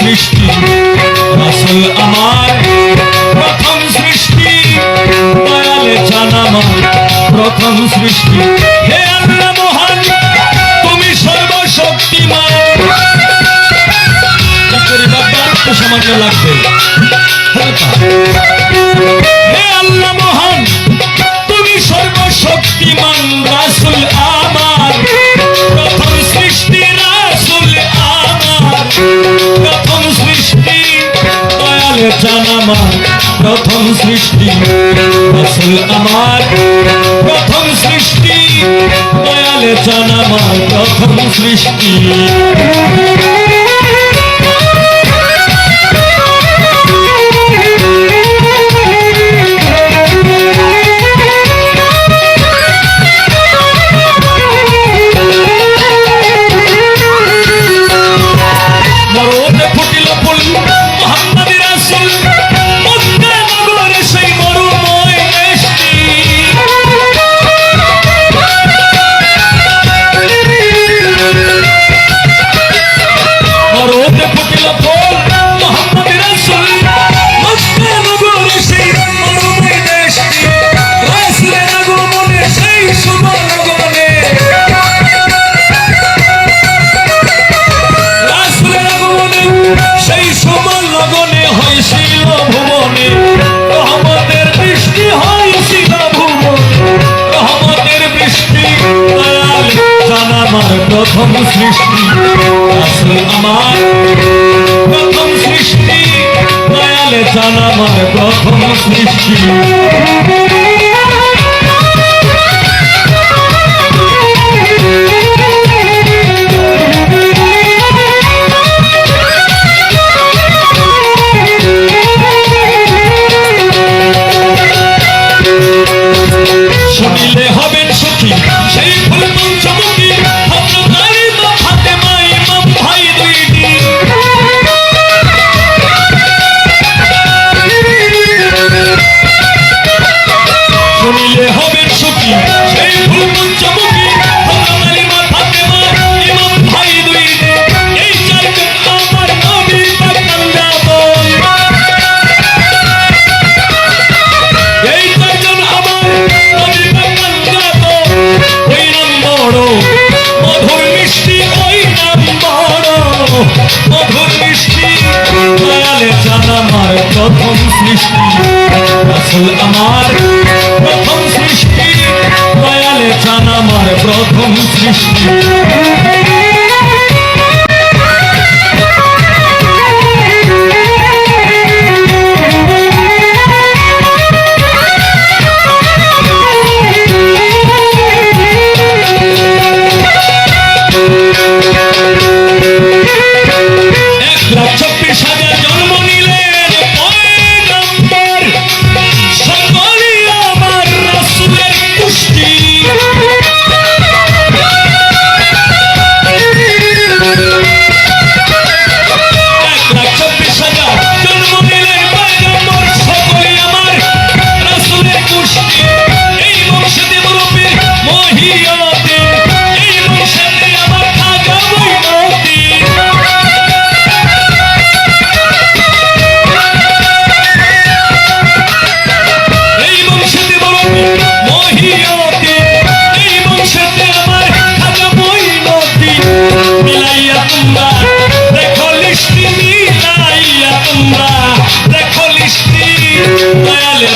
সৃষ্টি রাসূল আমার প্রথম সৃষ্টি দয়ালে জান আমার প্রথম সৃষ্টি হে আল্লাহ মহান তুমি সর্বশক্তিমান সামান্য লাগবে হে আল্লাহ মহান তুমি সর্বশক্তিমান রাসূল আমার প্রথম সৃষ্টি রাসূল আমার প্রথম সৃষ্টি দয়ালে জান আমার প্রথম সৃষ্টি রাসূল আমার প্রথম সৃষ্টি দয়ালে জান আমার প্রথম সৃষ্টি প্রথম সৃষ্টি রাসূল আমার প্রথম সৃষ্টি দয়ালে জান আমার প্রথম সৃষ্টি শুনিলে হবেন সখী সেই ফুল পঞ্চমুখী শুনিলে হবেন সখী সেই ফুল পঞ্চমুখী হযরত মাথাতে মা ইমাম ভাই দুই এই চারজন আমার নবী পাক কান্দাবন এই চারজন আমার নবী পাক কান্দাবন ওই নাম বড় মধুর মিষ্টি ওই নাম বড় মধুর মিষ্টি দয়ালে জান আমার প্রথম সৃষ্টি রাসূল আমার প্রথম সৃষ্টি দয়ালে জান আমার প্রথম সৃষ্টি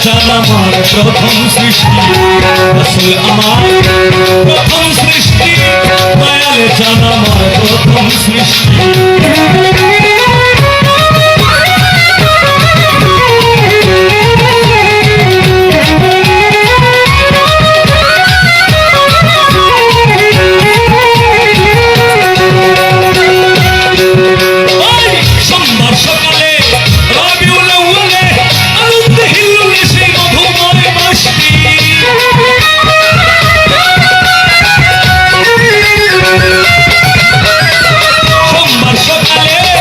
জান আমার প্রথম সৃষ্টি রাসূল আমার প্রথম সৃষ্টি দয়ালে জান আমার প্রথম সৃষ্টি সোমবার সকালে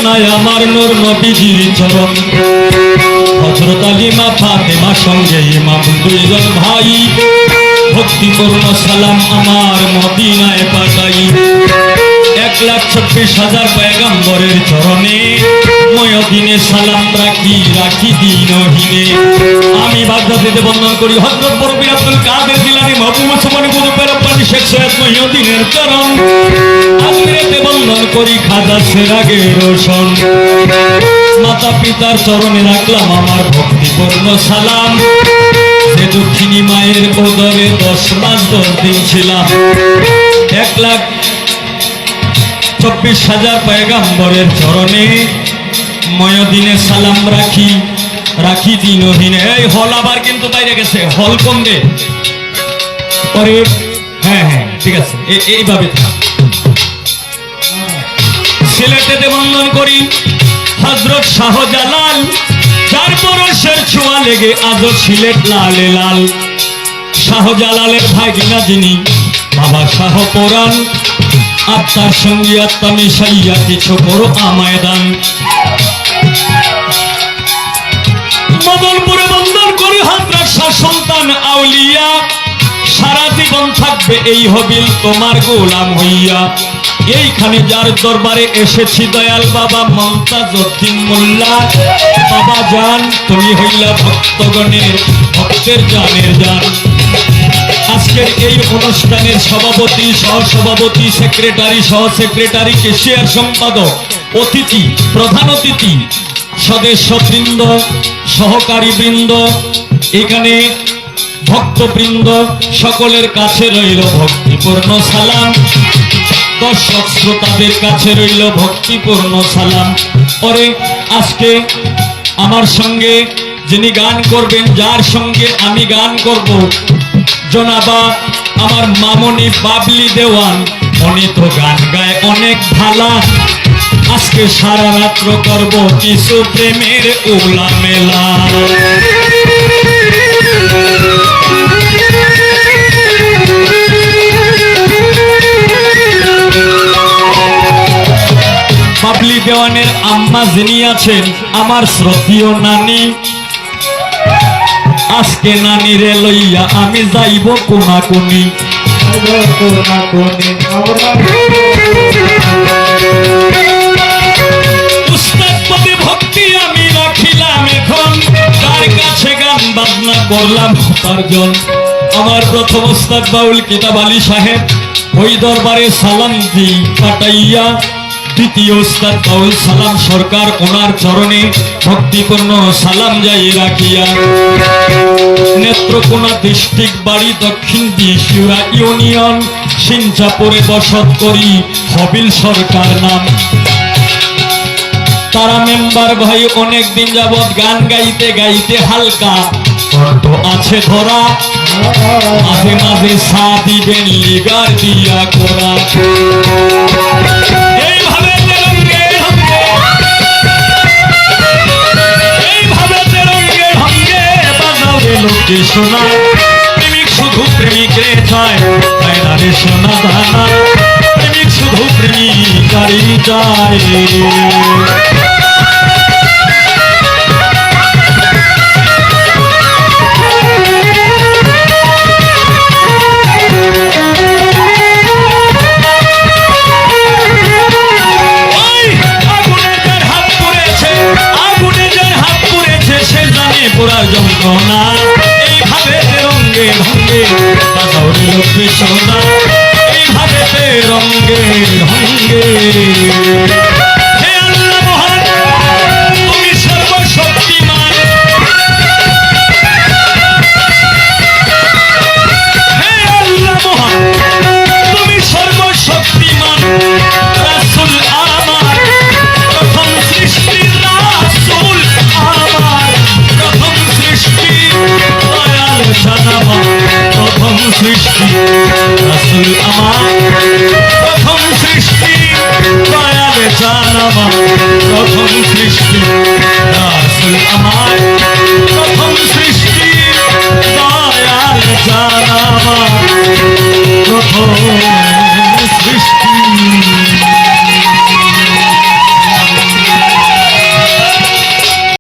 ঠিকানায় আমার নূর নবীজির চরণ। হযরত আলী মা ফাতেমা সঙ্গে ইমাম দুইজন ভাই, ভক্তিপূর্ণ সালাম আমার মদিনায় পাঠাই। 1,26,000 পয়গম্বরের চরণে ময়দিনে সালাম রাখি রাখি দিনহীনে। আমি বাগদাদিতে বন্দনা করি হযরত বরবীর আব্দুল কাদের জিলানী, মাহবুব ওসমান কুতুব রব্বানী, শেখ সৈয়দ মহিউদ্দিনের চরণ। আজমিরেতে বন্দনা করি খাজা সেরাগে রোশন। মাতা পিতার চরণে রাখলাম আমার ভক্তিপূর্ণ সালাম। যে দক্ষিণী মায়ের উদরে 10 মাস 10 দিন ছিলাম। 1,24,000 পয়গম্বরের চরণে ময়দিনে সালাম রাখি রাখি দিনহীনে। এই হল আবার কিন্তু বাইরে গেছে, হল কমবে পরে। হ্যাঁ হ্যাঁ ঠিক আছে, এইভাবে থাক। সিলেটেতে বন্দন করি হযরত শাহজালাল, যার পরশের ছোঁয়া লেগে আজও সিলেট লালে লাল। শাহজালালের ভাগিনা যিনি বাবা শাহ পরাণ, আত্মার সঙ্গে আত্মা মিশাইয়া কিছু বড় আমায় দান। মদনপুরে বন্দন করি হযরত শাহ সুলতান আউলিয়া, সারা জীবন থাকবে এই হবিল তোমার গোলাম হইয়া। এইখানে যার দরবারে এসেছি দয়াল বাবা মমতাজউদ্দিন মোল্লা। বাবা জান তুমি হইলা ভক্তগণের ভক্তের জানের জান। আজকের এই অনুষ্ঠানের সভাপতি, সহসভাপতি, সেক্রেটারি, সহ সেক্রেটারি, কেশিয়ার, সম্পাদক, অতিথি, প্রধান অতিথি, সদস্যবৃন্দ, সহকারী বৃন্দ, এখানে ভক্তবৃন্দ, সকলের কাছে রইল ভক্তিপূর্ণ সালাম। দর্শক শ্রোতাদের কাছে রইল ভক্তিপূর্ণ সালাম। পরে আজকে আমার সঙ্গে যিনি গান করবেন, যার সঙ্গে আমি গান করব, জনাবা আমার মামনি বাবলি দেওয়ান। উনি তো গান গায় অনেক ভালা। আজকে সারা রাত্র করব কিছু প্রেমের উলা মেলা। বাবলি দেওয়ানের আম্মা যিনি আছেন আমার শ্রদ্ধেয় নানি, আজকে নানিরে লইয়া আমি যাইব কোনাকুনি। উস্তাদ পদে ভক্তি আমি রাখিলাম এখন, তার কাছে গান বাজনা করলাম উপার্জন। আমার প্রথম উস্তাদ বাউল কিতাব আলী সাহেব, ওই দরবারে সালাম দি পাঠাইয়া। দ্বিতীয় উস্তাদ বাউল সালাম সরকার, ওনার চরণে ভক্তিপূর্ণ সালাম যাই রাখিয়া। নেত্রকোনা ডিস্ট্রিক্ট, বাড়ি দক্ষিণ দিশিউরা ইউনিয়ন, সিঞ্চাপুরে বসত করি, হবিল সরকার নাম। তারা মেম্বার ভাই অনেক দিন যাবৎ গান গাইতে গাইতে হালকা কণ্ঠ আছে ধরা, মাঝে মাঝে সা দিবেন লিগার দিয়া করা। এইভাবে তেরঙ্গে ঢঙ্গে বাজাবে লোকে শোনা। প্রেমিক শুধু প্রেমিকরে চায়, তাই না রে সোনা দানা। প্রেমিক শুধু প্রেমিকারই চায়। পুরার যন্ত্রণা, এইভাবে রঙ্গে ভঙ্গে বাজাও রে লক্ষ্মী সোনা। এইভাবে রঙ্গে ভঙ্গে। হে আল্লাহ মহান, তুমি সর্বশক্তিমান। হে আল্লাহ মহান, তুমি সর্বশক্তিমান। রাসূল আমার প্রথম সৃষ্টি, রাসূল আমার প্রথম সৃষ্টি, দয়াল জানাবা প্রথম সৃষ্টি। রাসূল আমার প্রথম সৃষ্টি, দয়াল জানাবা প্রথম সৃষ্টি। রাসূল আমার প্রথম সৃষ্টি, দয়াল জানাবা প্রথম সৃষ্টি।